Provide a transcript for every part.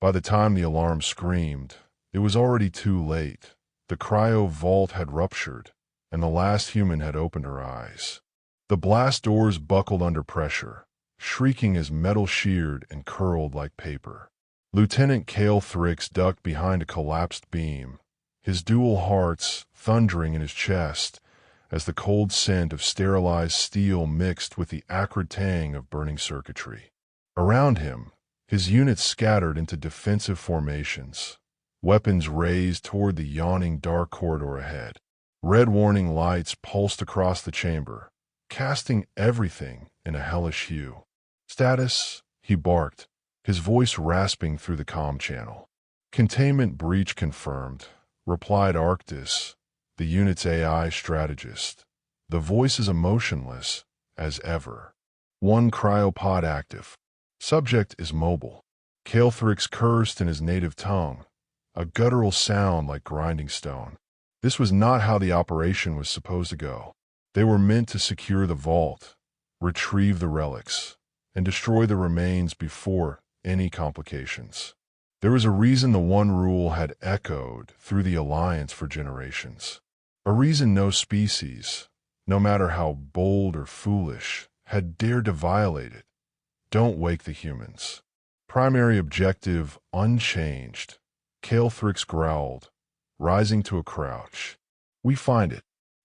By the time the alarm screamed, it was already too late. The cryo vault had ruptured, and the last human had opened her eyes. The blast doors buckled under pressure, shrieking as metal sheared and curled like paper. Lieutenant Cale Thrix ducked behind a collapsed beam, his dual hearts thundering in his chest as the cold scent of sterilized steel mixed with the acrid tang of burning circuitry. Around him, his units scattered into defensive formations, weapons raised toward the yawning dark corridor ahead. Red warning lights pulsed across the chamber, casting everything in a hellish hue. "Status," he barked, his voice rasping through the comm channel. "Containment breach confirmed," replied Arctis, the unit's AI strategist. The voice is emotionless as ever. "One cryopod active. Subject is mobile." Cale Thrix cursed in his native tongue, a guttural sound like grinding stone. This was not how the operation was supposed to go. They were meant to secure the vault, retrieve the relics, and destroy the remains before any complications. There was a reason the one rule had echoed through the Alliance for generations. A reason no species, no matter how bold or foolish, had dared to violate it. Don't wake the humans. Primary objective unchanged. Cale Thrix growled, rising to a crouch. "We find it.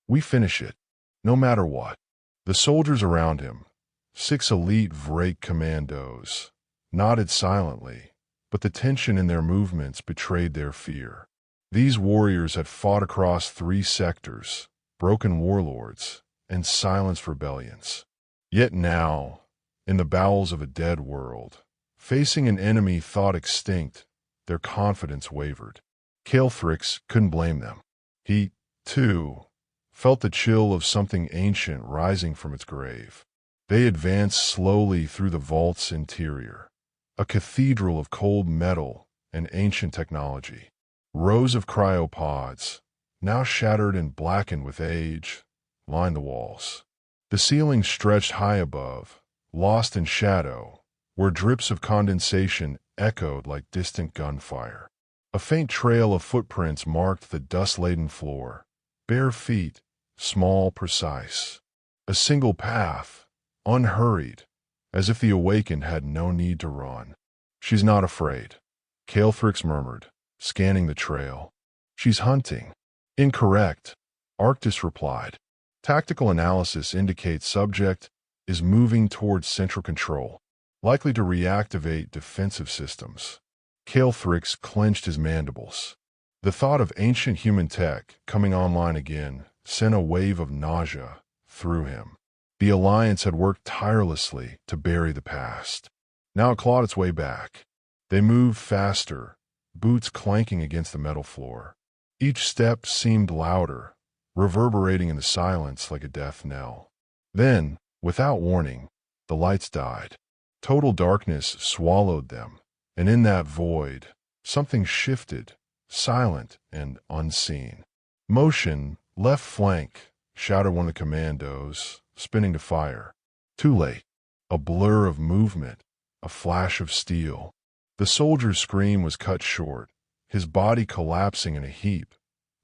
We finish it. No matter what." The soldiers around him, 6 elite Vrake commandos, nodded silently, but the tension in their movements betrayed their fear. These warriors had fought across 3 sectors, broken warlords, and silenced rebellions. Yet now, in the bowels of a dead world, facing an enemy thought extinct, their confidence wavered. Cale Thrix couldn't blame them. He, too, felt the chill of something ancient rising from its grave. They advanced slowly through the vault's interior, a cathedral of cold metal and ancient technology. Rows of cryopods, now shattered and blackened with age, lined the walls. The ceiling stretched high above, lost in shadow, where drips of condensation echoed like distant gunfire. A faint trail of footprints marked the dust-laden floor, bare feet, small, precise. A single path, unhurried, as if the awakened had no need to run. "She's not afraid," Cale Thrix murmured, scanning the trail. "She's hunting." "Incorrect," Arctis replied. "Tactical analysis indicates subject is moving towards central control, likely to reactivate defensive systems." Cale Thrix clenched his mandibles. The thought of ancient human tech coming online again sent a wave of nausea through him. The Alliance had worked tirelessly to bury the past. Now it clawed its way back. They moved faster, boots clanking against the metal floor. Each step seemed louder, reverberating in the silence like a death knell. Then, without warning, the lights died. Total darkness swallowed them, and in that void, something shifted, silent and unseen. "Motion, left flank," shouted one of the commandos, spinning to fire. Too late. A blur of movement, a flash of steel. The soldier's scream was cut short, his body collapsing in a heap,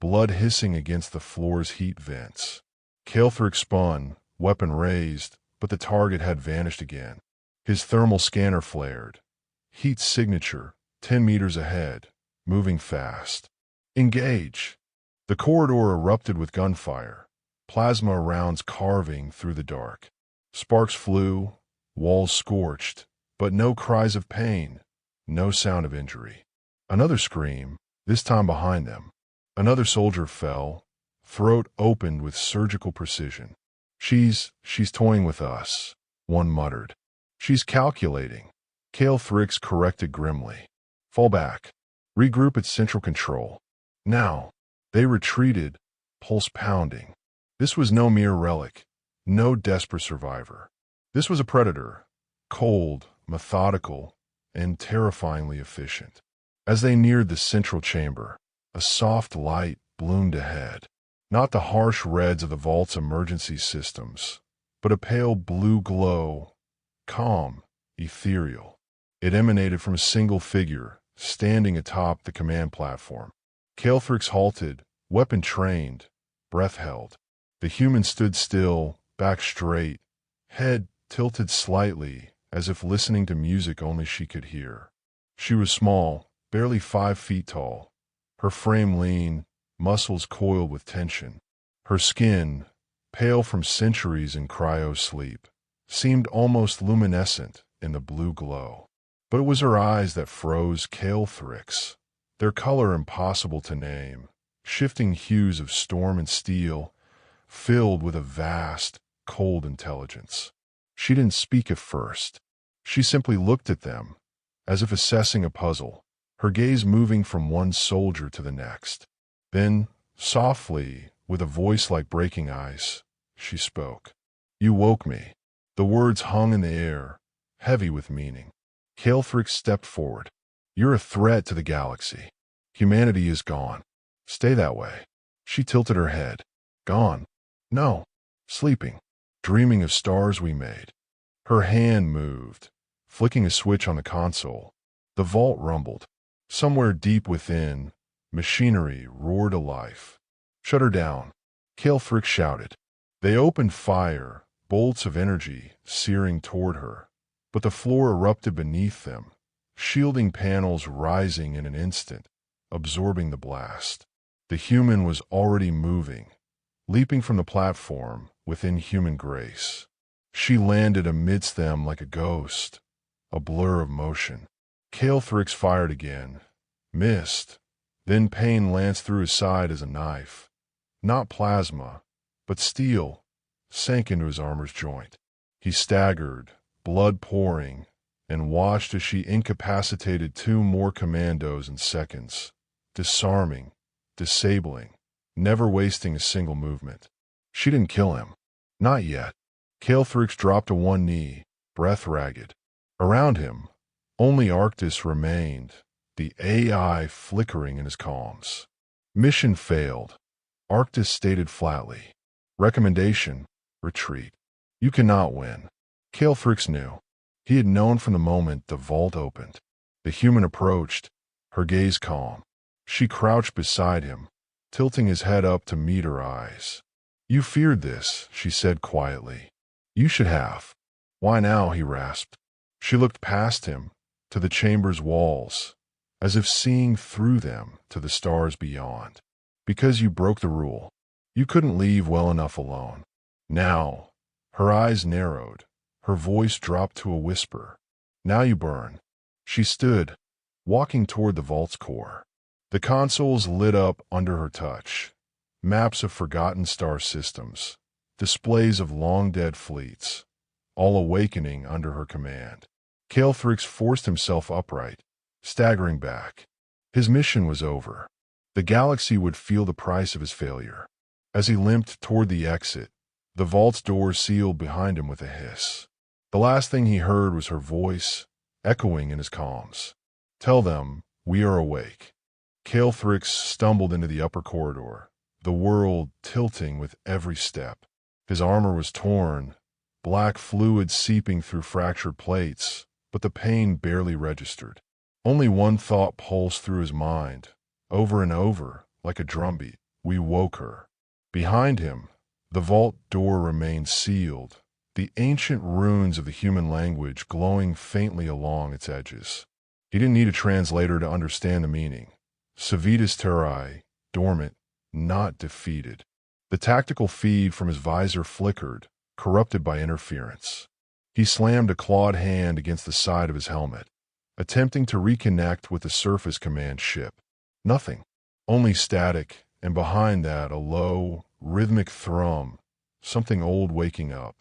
blood hissing against the floor's heat vents. Cale Thrix spun, weapon raised, but the target had vanished again. His thermal scanner flared. Heat signature, 10 meters ahead, moving fast. "Engage!" The corridor erupted with gunfire, plasma rounds carving through the dark. Sparks flew, walls scorched, but no cries of pain, no sound of injury. Another scream, this time behind them. Another soldier fell, throat opened with surgical precision. She's toying with us," one muttered. "She's calculating," Cale Thrix corrected grimly. "Fall back. Regroup at central control." Now, they retreated, pulse pounding. This was no mere relic, no desperate survivor. This was a predator, cold, methodical, and terrifyingly efficient. As they neared the central chamber, a soft light bloomed ahead. Not the harsh reds of the vault's emergency systems, but a pale blue glow, calm, ethereal. It emanated from a single figure, standing atop the command platform. Calthrix halted, weapon trained, breath held. The human stood still, back straight, head tilted slightly, as if listening to music only she could hear. She was small, barely 5 feet tall, her frame lean, muscles coiled with tension. Her skin, pale from centuries in cryo-sleep, seemed almost luminescent in the blue glow. But it was her eyes that froze Calthrix, their color impossible to name, shifting hues of storm and steel, filled with a vast, cold intelligence. She didn't speak at first. She simply looked at them, as if assessing a puzzle, her gaze moving from one soldier to the next. Then, softly, with a voice like breaking ice, she spoke. "You woke me." The words hung in the air, heavy with meaning. Calthrix stepped forward. "You're a threat to the galaxy. Humanity is gone. Stay that way." She tilted her head. "Gone? No. Sleeping. Dreaming of stars we made." Her hand moved, flicking a switch on the console. The vault rumbled. Somewhere deep within, machinery roared to life. "Shut her down," Calthrix shouted. They opened fire, bolts of energy searing toward her, but the floor erupted beneath them, shielding panels rising in an instant, absorbing the blast. The human was already moving, leaping from the platform with inhuman grace. She landed amidst them like a ghost, a blur of motion. Calthrix fired again, missed. Then pain lanced through his side as a knife. Not plasma, but steel, sank into his armor's joint. He staggered, blood pouring, and watched as she incapacitated 2 more commandos in seconds, disarming, disabling, never wasting a single movement. She didn't kill him. Not yet. Calthrix dropped to one knee, breath ragged. Around him, only Arctis remained, the AI flickering in his comms. Mission failed. Arctis stated flatly. Recommendation, retreat. You cannot win. Calthrix knew. He had known from the moment the vault opened. The human approached, her gaze calm. She crouched beside him, tilting his head up to meet her eyes. "You feared this," she said quietly. "You should have." "Why now?" he rasped. She looked past him, to the chamber's walls, as if seeing through them to the stars beyond. "Because you broke the rule. You couldn't leave well enough alone." Now, her eyes narrowed, her voice dropped to a whisper. "Now you burn." She stood, walking toward the vault's core. The consoles lit up under her touch. Maps of forgotten star systems, displays of long-dead fleets, all awakening under her command. Calthrix forced himself upright, staggering back. His mission was over. The galaxy would feel the price of his failure. As he limped toward the exit, the vault's door sealed behind him with a hiss. The last thing he heard was her voice, echoing in his comms. "Tell them we are awake." Calthrix stumbled into the upper corridor, the world tilting with every step. His armor was torn, black fluid seeping through fractured plates, but the pain barely registered. Only one thought pulsed through his mind, over and over, like a drumbeat. We woke her. Behind him, the vault door remained sealed, the ancient runes of the human language glowing faintly along its edges. He didn't need a translator to understand the meaning. Civitas terrae, dormant, not defeated. The tactical feed from his visor flickered, corrupted by interference. He slammed a clawed hand against the side of his helmet, attempting to reconnect with the surface command ship. Nothing. Only static, and behind that a low, rhythmic thrum, something old waking up.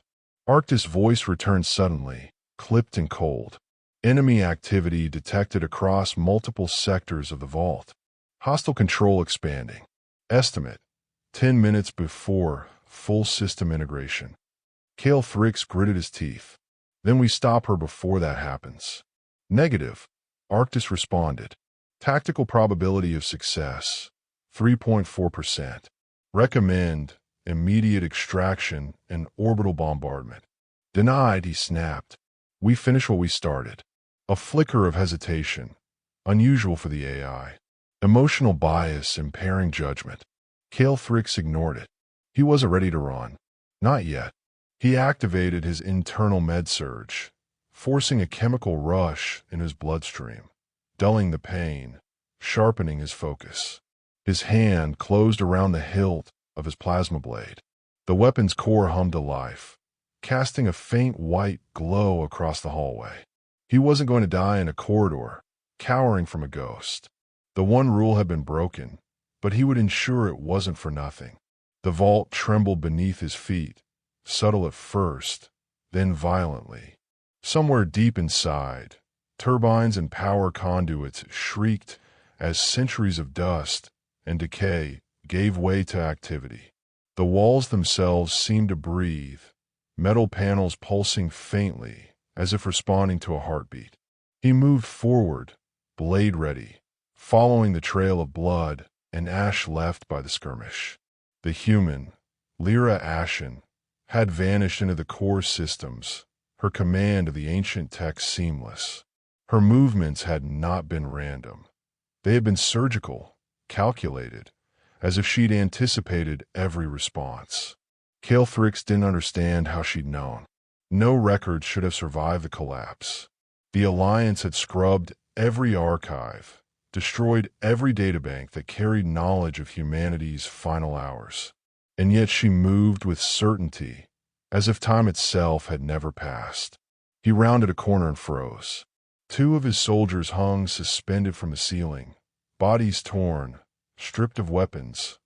Arctis' voice returned suddenly, clipped and cold. Enemy activity detected across multiple sectors of the vault. Hostile control expanding. Estimate: 10 minutes before full system integration. Calthrix gritted his teeth. "Then we stop her before that happens." "Negative," Arctis responded. "Tactical probability of success, 3.4%. Recommend immediate extraction and orbital bombardment." "Denied," he snapped. "We finish what we started." A flicker of hesitation, unusual for the AI. Emotional bias impairing judgment. Calthrix ignored it. He wasn't ready to run. Not yet. He activated his internal med surge, forcing a chemical rush in his bloodstream, dulling the pain, sharpening his focus. His hand closed around the hilt of his plasma blade. The weapon's core hummed to life, casting a faint white glow across the hallway. He wasn't going to die in a corridor, cowering from a ghost. The one rule had been broken, but he would ensure it wasn't for nothing. The vault trembled beneath his feet, subtle at first, then violently. Somewhere deep inside, turbines and power conduits shrieked as centuries of dust and decay gave way to activity. The walls themselves seemed to breathe, metal panels pulsing faintly as if responding to a heartbeat. He moved forward, blade ready, following the trail of blood and ash left by the skirmish. The human, Lyra Ashen, had vanished into the core systems, her command of the ancient tech seamless. Her movements had not been random. They had been surgical, calculated, as if she'd anticipated every response. Calthrix didn't understand how she'd known. No record should have survived the collapse. The Alliance had scrubbed every archive, destroyed every databank that carried knowledge of humanity's final hours. And yet she moved with certainty, as if time itself had never passed. He rounded a corner and froze. Two of his soldiers hung suspended from the ceiling, bodies torn, stripped of weapons,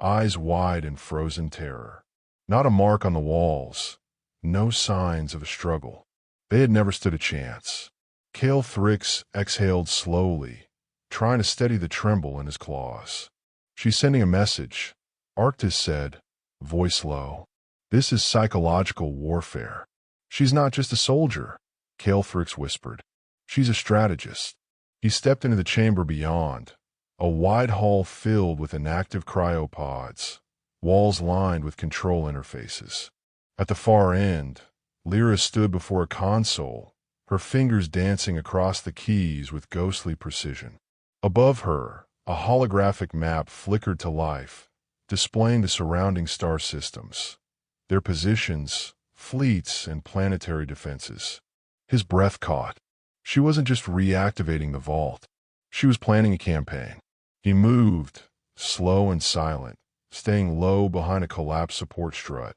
eyes wide in frozen terror. Not a mark on the walls, no signs of a struggle. They had never stood a chance. Calthrix exhaled slowly, trying to steady the tremble in his claws. "She's sending a message," Arctis said, voice low. "This is psychological warfare." "She's not just a soldier," Calthrix whispered. "She's a strategist." He stepped into the chamber beyond, a wide hall filled with inactive cryopods, walls lined with control interfaces. At the far end, Lyra stood before a console, her fingers dancing across the keys with ghostly precision. Above her, a holographic map flickered to life, displaying the surrounding star systems, their positions, fleets, and planetary defenses. His breath caught. She wasn't just reactivating the vault. She was planning a campaign. He moved, slow and silent, staying low behind a collapsed support strut.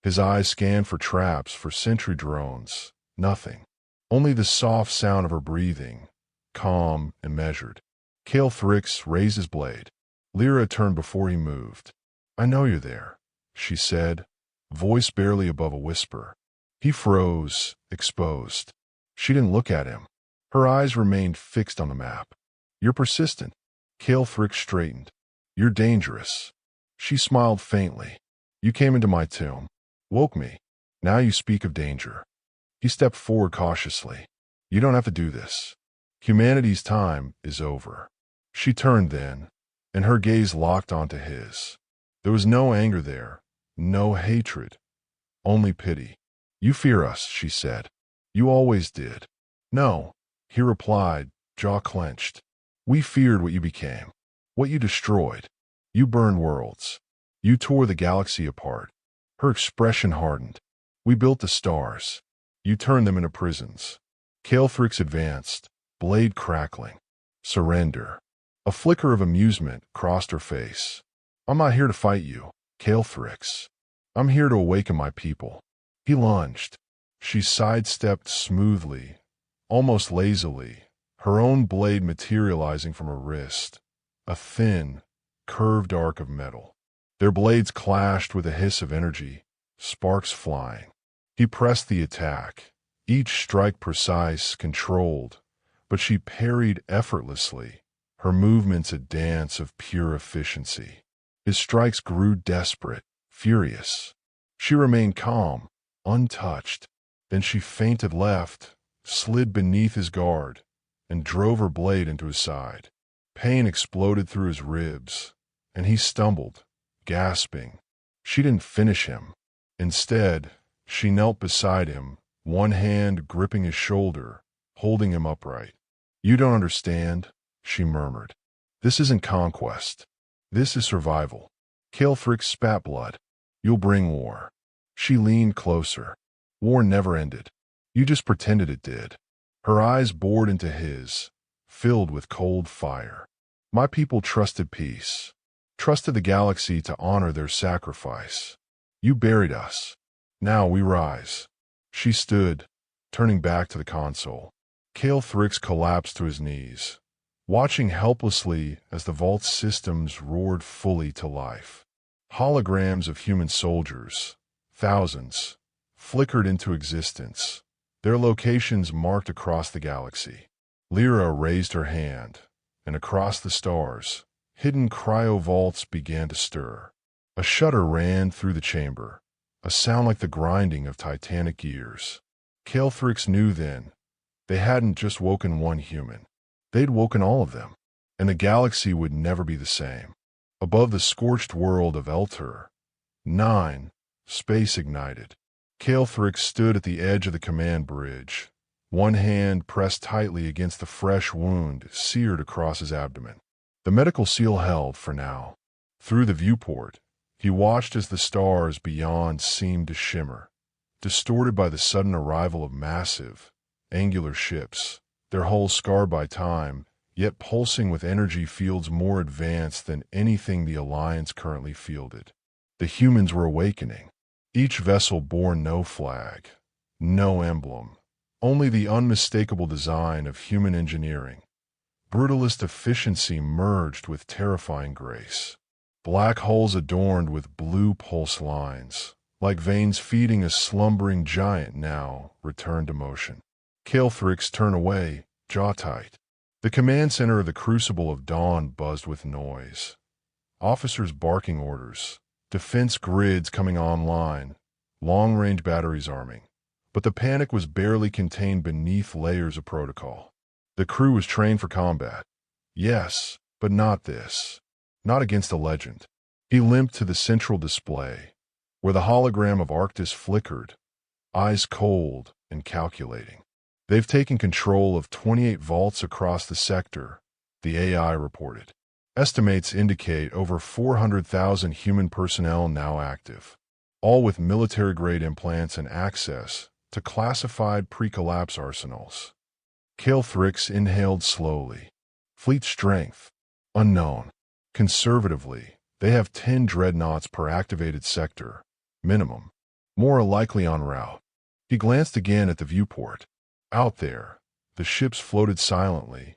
His eyes scanned for traps, for sentry drones. Nothing. Only the soft sound of her breathing, calm and measured. Calthrix raised his blade. Lyra turned before he moved. "I know you're there," she said, voice barely above a whisper. He froze, exposed. She didn't look at him. Her eyes remained fixed on the map. "You're persistent." Calthrix straightened. "You're dangerous." She smiled faintly. "You came into my tomb, woke me. Now you speak of danger." He stepped forward cautiously. "You don't have to do this. Humanity's time is over." She turned then, and her gaze locked onto his. There was no anger there, no hatred, only pity. "You fear us," she said. "You always did." "No," he replied, jaw clenched. "We feared what you became, what you destroyed. You burned worlds. You tore the galaxy apart." Her expression hardened. "We built the stars. You turned them into prisons." Calthrix advanced, blade crackling. "Surrender." A flicker of amusement crossed her face. "I'm not here to fight you, Calthrix. I'm here to awaken my people." He lunged. She sidestepped smoothly, almost lazily, her own blade materializing from her wrist, a thin, curved arc of metal. Their blades clashed with a hiss of energy, sparks flying. He pressed the attack, each strike precise, controlled, but she parried effortlessly, her movements a dance of pure efficiency. His strikes grew desperate, furious. She remained calm, untouched. Then she feinted left, slid beneath his guard, and drove her blade into his side. Pain exploded through his ribs, and he stumbled, gasping. She didn't finish him. Instead, she knelt beside him, one hand gripping his shoulder, holding him upright. "You don't understand," she murmured. This isn't conquest. This is survival. Calthrix spat blood. You'll bring war. She leaned closer. War never ended. You just pretended it did. Her eyes bored into his, filled with cold fire. My people trusted peace. Trusted the galaxy to honor their sacrifice. You buried us. Now we rise. She stood, turning back to the console. Calthrix collapsed to his knees, watching helplessly as the vault's systems roared fully to life. Holograms of human soldiers, thousands, flickered into existence, their locations marked across the galaxy. Lyra raised her hand, and across the stars, hidden cryo-vaults began to stir. A shudder ran through the chamber, a sound like the grinding of titanic gears. Calthrix knew then, they hadn't just woken one human. They'd woken all of them, and the galaxy would never be the same. Above the scorched world of Elter, 9, space ignited. Calthrix stood at the edge of the command bridge, one hand pressed tightly against the fresh wound seared across his abdomen. The medical seal held for now. Through the viewport, he watched as the stars beyond seemed to shimmer, distorted by the sudden arrival of massive, angular ships, their hulls scarred by time, yet pulsing with energy fields more advanced than anything the Alliance currently fielded. The humans were awakening. Each vessel bore no flag, no emblem, only the unmistakable design of human engineering. Brutalist efficiency merged with terrifying grace. Black holes adorned with blue pulse lines, like veins feeding a slumbering giant now, returned to motion. Calthrix turned away, jaw tight. The command center of the Crucible of Dawn buzzed with noise. Officers barking orders, defense grids coming online, long-range batteries arming. But the panic was barely contained beneath layers of protocol. The crew was trained for combat. Yes, but not this. Not against a legend. He limped to the central display, where the hologram of Arctis flickered, eyes cold and calculating. They've taken control of 28 vaults across the sector, the AI reported. Estimates indicate over 400,000 human personnel now active, all with military-grade implants and access to classified pre-collapse arsenals. Calthrix inhaled slowly. Fleet strength, unknown. Conservatively, they have 10 dreadnoughts per activated sector, minimum. More are likely en route. He glanced again at the viewport. Out there, the ships floated silently,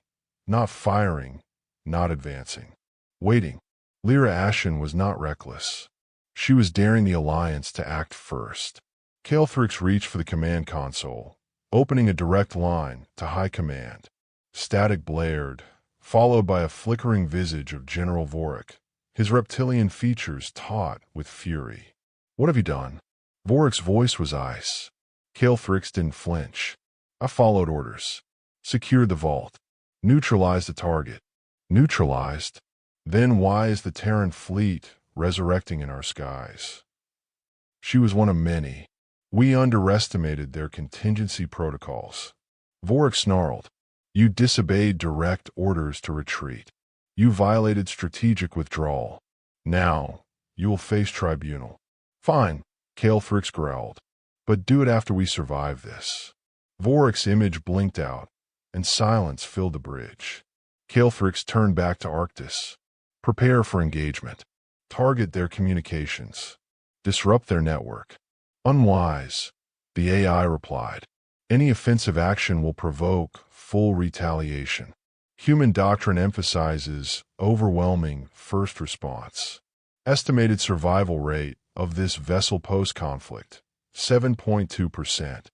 not firing, not advancing. Waiting. Lyra Ashen was not reckless. She was daring the Alliance to act first. Calthrix reached for the command console, opening a direct line to High Command. Static blared, followed by a flickering visage of General Vorik, his reptilian features taut with fury. What have you done? Vorik's voice was ice. Calthrix didn't flinch. I followed orders. Secured the vault. Neutralized the target. Neutralized? Then why is the Terran fleet resurrecting in our skies? She was one of many. We underestimated their contingency protocols. Vorik snarled. You disobeyed direct orders to retreat. You violated strategic withdrawal. Now, you will face tribunal. Fine, Calthrix growled. But do it after we survive this. Vorik's image blinked out, and silence filled the bridge. Calthrix turned back to Arctis. Prepare for engagement. Target their communications. Disrupt their network. Unwise, the AI replied. Any offensive action will provoke full retaliation. Human doctrine emphasizes overwhelming first response. Estimated survival rate of this vessel post-conflict, 7.2%.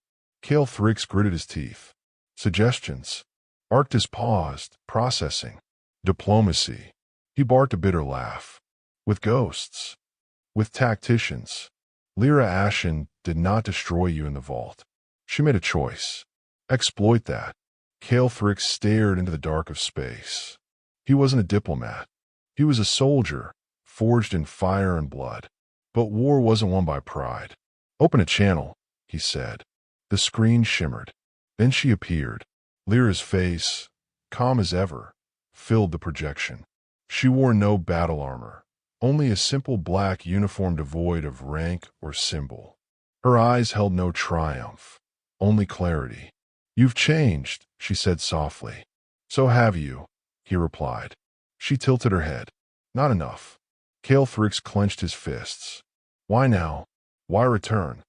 Calthrix gritted his teeth. Suggestions. Arctis paused, processing. Diplomacy. He barked a bitter laugh. With ghosts. With tacticians. Lyra Ashen did not destroy you in the vault. She made a choice. Exploit that. Calthrix stared into the dark of space. He wasn't a diplomat. He was a soldier, forged in fire and blood. But war wasn't won by pride. Open a channel, he said. The screen shimmered. Then she appeared. Lyra's face, calm as ever, filled the projection. She wore no battle armor, only a simple black uniform devoid of rank or symbol. Her eyes held no triumph, only clarity. "You've changed," she said softly. "So have you," he replied. She tilted her head. "Not enough." Calthrix clenched his fists. "Why now? Why return?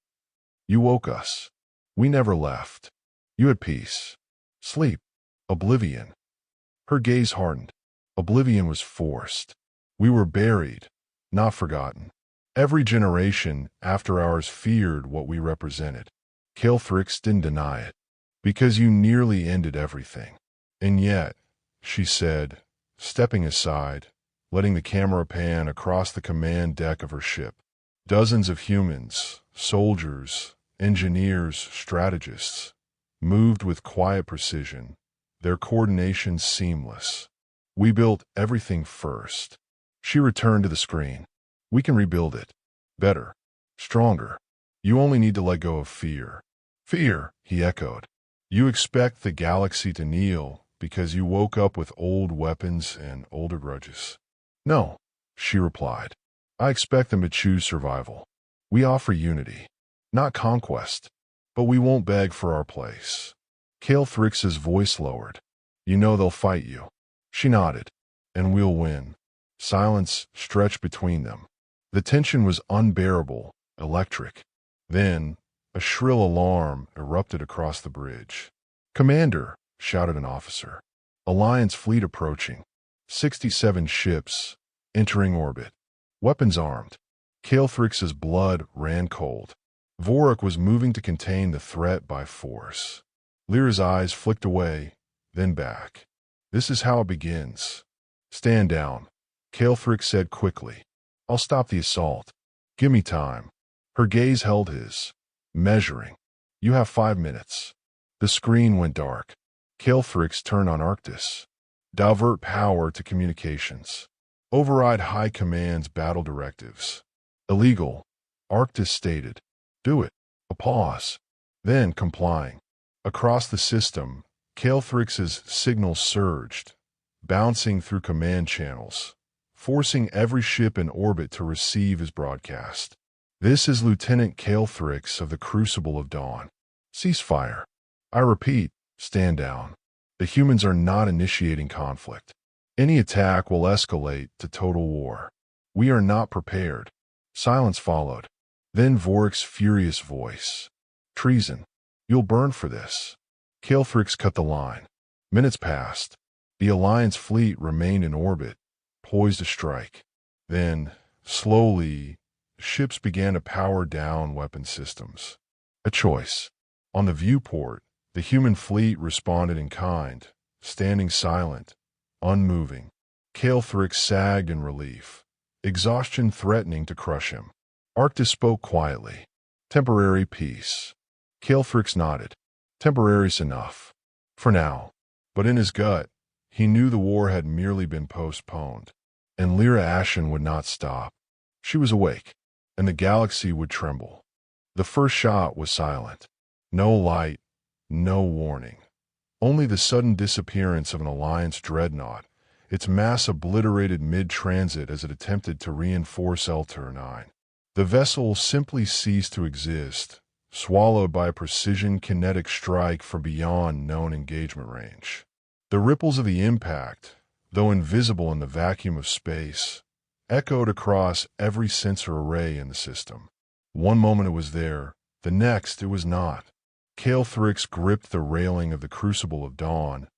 You woke us. We never left. You had peace. Sleep. Oblivion." Her gaze hardened. Oblivion was forced. We were buried, not forgotten. Every generation after ours feared what we represented. Calthrix didn't deny it. "Because you nearly ended everything." "And yet," she said, stepping aside, letting the camera pan across the command deck of her ship. Dozens of humans, soldiers, engineers, strategists, moved with quiet precision, their coordination seamless. "We built everything first." She returned to the screen. "We can rebuild it. Better. Stronger. You only need to let go of fear." "Fear," he echoed. "You expect the galaxy to kneel because you woke up with old weapons and older grudges." "No," she replied. "I expect them to choose survival. We offer unity, not conquest, but we won't beg for our place." Calthrix's voice lowered. "You know they'll fight you." She nodded. "And we'll win." Silence stretched between them. The tension was unbearable, electric. Then, a shrill alarm erupted across the bridge. "Commander," shouted an officer. "Alliance fleet approaching. 67 ships, entering orbit. Weapons armed." Calthrix's blood ran cold. Vorik was moving to contain the threat by force. Lyra's eyes flicked away, then back. "This is how it begins." "Stand down," Calthrix said quickly. "I'll stop the assault. Give me time." Her gaze held his, measuring. "You have 5 minutes." The screen went dark. Calthrix turned on Arctis. "Divert power to communications. Override High Command's battle directives." "Illegal," Arctis stated. "Do it." A pause. Then, complying. Across the system, Calthrix's signal surged, bouncing through command channels, forcing every ship in orbit to receive his broadcast. "This is Lieutenant Calthrix of the Crucible of Dawn. Ceasefire. I repeat, stand down. The humans are not initiating conflict. Any attack will escalate to total war. We are not prepared." Silence followed. Then Vorik's furious voice. "Treason. You'll burn for this." Calthrix cut the line. Minutes passed. The Alliance fleet remained in orbit, poised to strike. Then, slowly, ships began to power down weapon systems. A choice. On the viewport, the human fleet responded in kind, standing silent, unmoving. Calthrix sagged in relief, exhaustion threatening to crush him. Arctis spoke quietly. "Temporary peace." Calthrix nodded. "Temporary's enough. For now." But in his gut, he knew the war had merely been postponed, and Lyra Ashen would not stop. She was awake, and the galaxy would tremble. The first shot was silent. No light, no warning. Only the sudden disappearance of an Alliance dreadnought, its mass obliterated mid-transit as it attempted to reinforce Elter 9. The vessel simply ceased to exist, swallowed by a precision kinetic strike from beyond known engagement range. The ripples of the impact, though invisible in the vacuum of space, echoed across every sensor array in the system. One moment it was there, the next it was not. Calthrix gripped the railing of the Crucible of Dawn,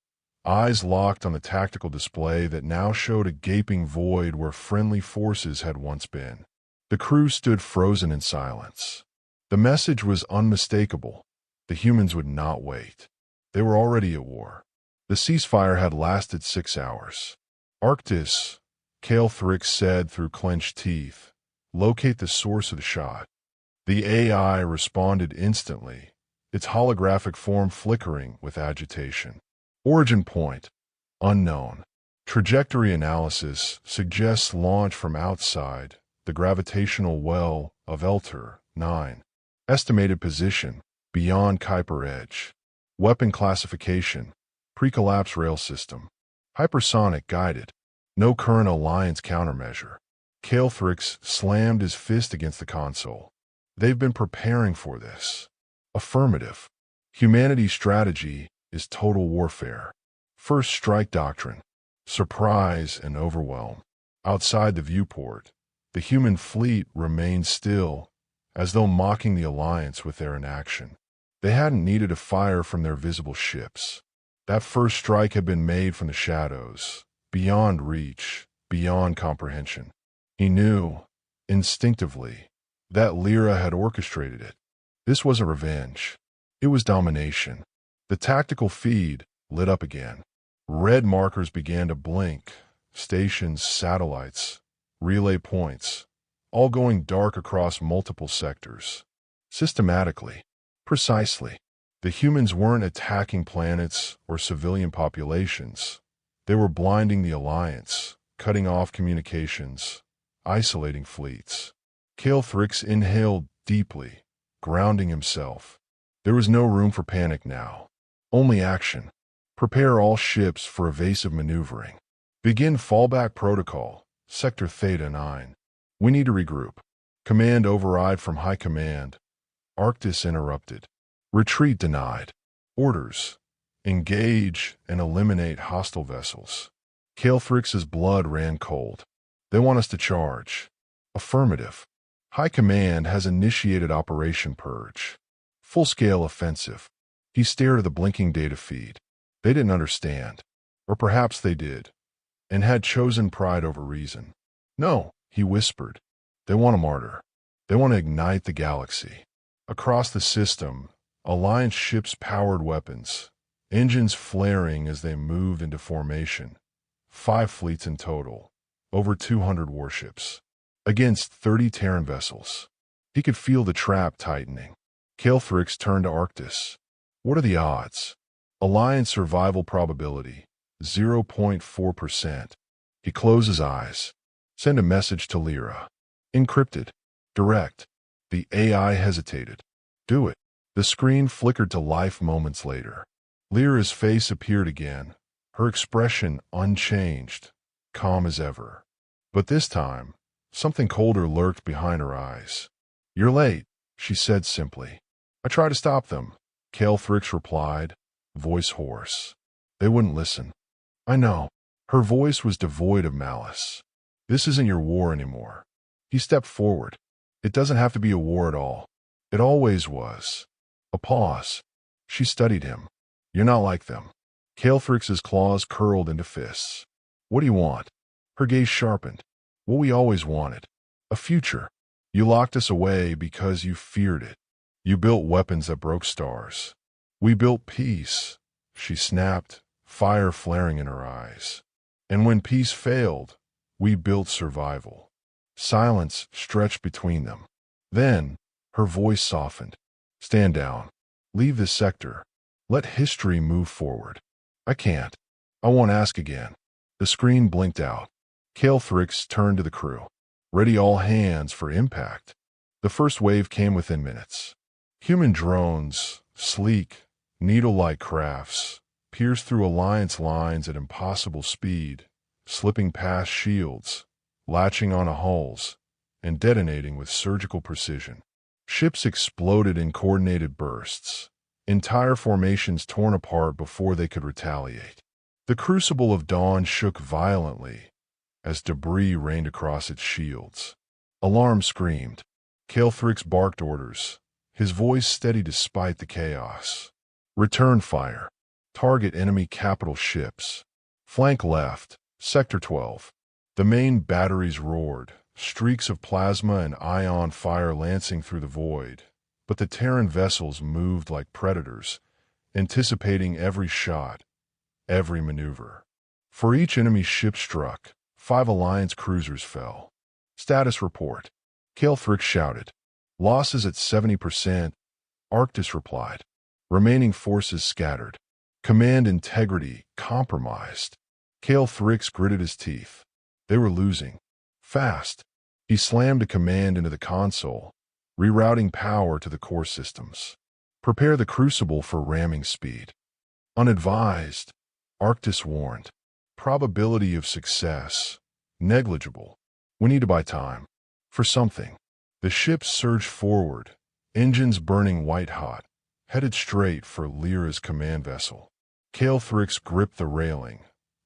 eyes locked on the tactical display that now showed a gaping void where friendly forces had once been. The crew stood frozen in silence. The message was unmistakable. The humans would not wait. They were already at war. The ceasefire had lasted 6 hours. "Arctis," Calthrix said through clenched teeth, "locate the source of the shot." The AI responded instantly, its holographic form flickering with agitation. "Origin point. Unknown. Trajectory analysis suggests launch from outside the gravitational well of Elter 9. Estimated position, beyond Kuiper Edge. Weapon classification, pre-collapse rail system. Hypersonic guided. No current alliance countermeasure. Calthrix slammed his fist against the console. They've been preparing for this. Affirmative. Humanity's strategy is total warfare. First strike doctrine. Surprise and overwhelm. Outside the viewport, the human fleet remained still, as though mocking the alliance with their inaction. They hadn't needed to fire from their visible ships. That first strike had been made from the shadows, beyond reach, beyond comprehension. He knew, instinctively, that Lyra had orchestrated it. This wasn't revenge. It was domination. The tactical feed lit up again. Red markers began to blink. Stations, satellites, relay points, all going dark across multiple sectors. Systematically, precisely. The humans weren't attacking planets or civilian populations. They were blinding the alliance, cutting off communications, isolating fleets. Calthrix inhaled deeply, grounding himself. There was no room for panic now. Only action. Prepare all ships for evasive maneuvering. Begin fallback protocol, Sector Theta 9. We need to regroup. Command override from High Command. Arctis interrupted. Retreat denied. Orders. Engage and eliminate hostile vessels. Calthrix's blood ran cold. They want us to charge. Affirmative. High Command has initiated Operation Purge. Full-scale offensive. He stared at the blinking data feed. They didn't understand. Or perhaps they did, and had chosen pride over reason. No, he whispered. They want a martyr. They want to ignite the galaxy. Across the system, Alliance ships powered weapons, engines flaring as they moved into formation. 5 fleets in total, over 200 warships, against 30 Terran vessels. He could feel the trap tightening. Calthrix turned to Arctis. What are the odds? Alliance survival probability, 0.4%. He closed his eyes. Send a message to Lyra. Encrypted. Direct. The AI hesitated. Do it. The screen flickered to life moments later. Lyra's face appeared again, her expression unchanged, calm as ever. But this time, something colder lurked behind her eyes. You're late, she said simply. I tried to stop them, Calthrix replied, voice hoarse. They wouldn't listen. I know. Her voice was devoid of malice. This isn't your war anymore. He stepped forward. It doesn't have to be a war at all. It always was. A pause. She studied him. You're not like them. Calthrix's claws curled into fists. What do you want? Her gaze sharpened. What we always wanted. A future. You locked us away because you feared it. You built weapons that broke stars. We built peace. She snapped, fire flaring in her eyes. And when peace failed, we built survival. Silence stretched between them. Then, her voice softened. Stand down. Leave this sector. Let history move forward. I can't. I won't ask again. The screen blinked out. Calthrix turned to the crew. Ready all hands for impact. The first wave came within minutes. Human drones, sleek, needle-like crafts, pierced through Alliance lines at impossible speed, slipping past shields, latching onto hulls, and detonating with surgical precision. Ships exploded in coordinated bursts, entire formations torn apart before they could retaliate. The crucible of dawn shook violently as debris rained across its shields. Alarm screamed. Calthrix barked orders, his voice steady despite the chaos. Return fire. Target enemy capital ships. Flank left, Sector 12. The main batteries roared, streaks of plasma and ion fire lancing through the void, but the Terran vessels moved like predators, anticipating every shot, every maneuver. For each enemy ship struck, 5 Alliance cruisers fell. Status report. Calthrix shouted. Losses at 70%, Arctis replied. Remaining forces scattered. Command integrity compromised. Calthrix gritted his teeth. They were losing. Fast. He slammed a command into the console, rerouting power to the core systems. Prepare the crucible for ramming speed. Unadvised, Arctis warned. Probability of success. Negligible. We need to buy time. For something. The ship surged forward, engines burning white-hot, headed straight for Lyra's command vessel. Calthrix gripped the railing,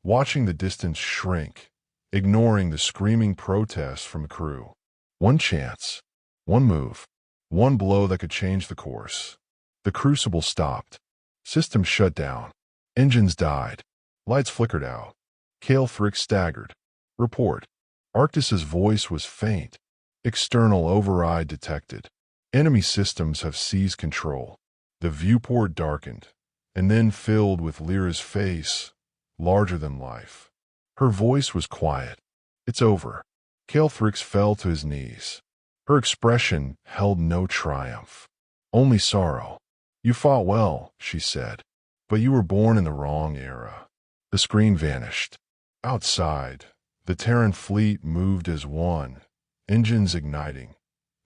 watching the distance shrink, ignoring the screaming protests from the crew. One chance. One move. One blow that could change the course. The crucible stopped. Systems shut down. Engines died. Lights flickered out. Calthrix staggered. Report. Arctus's voice was faint. External override detected. Enemy systems have seized control. The viewport darkened, and then filled with Lyra's face, larger than life. Her voice was quiet. It's over. Calthrix fell to his knees. Her expression held no triumph, only sorrow. You fought well, she said, but you were born in the wrong era. The screen vanished. Outside, the Terran fleet moved as one, engines igniting,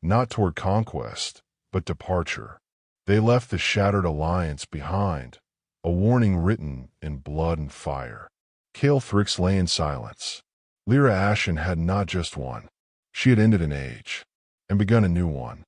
not toward conquest, but departure. They left the shattered alliance behind, a warning written in blood and fire. Calthrix lay in silence. Lyra Ashen had not just won. She had ended an age and begun a new one.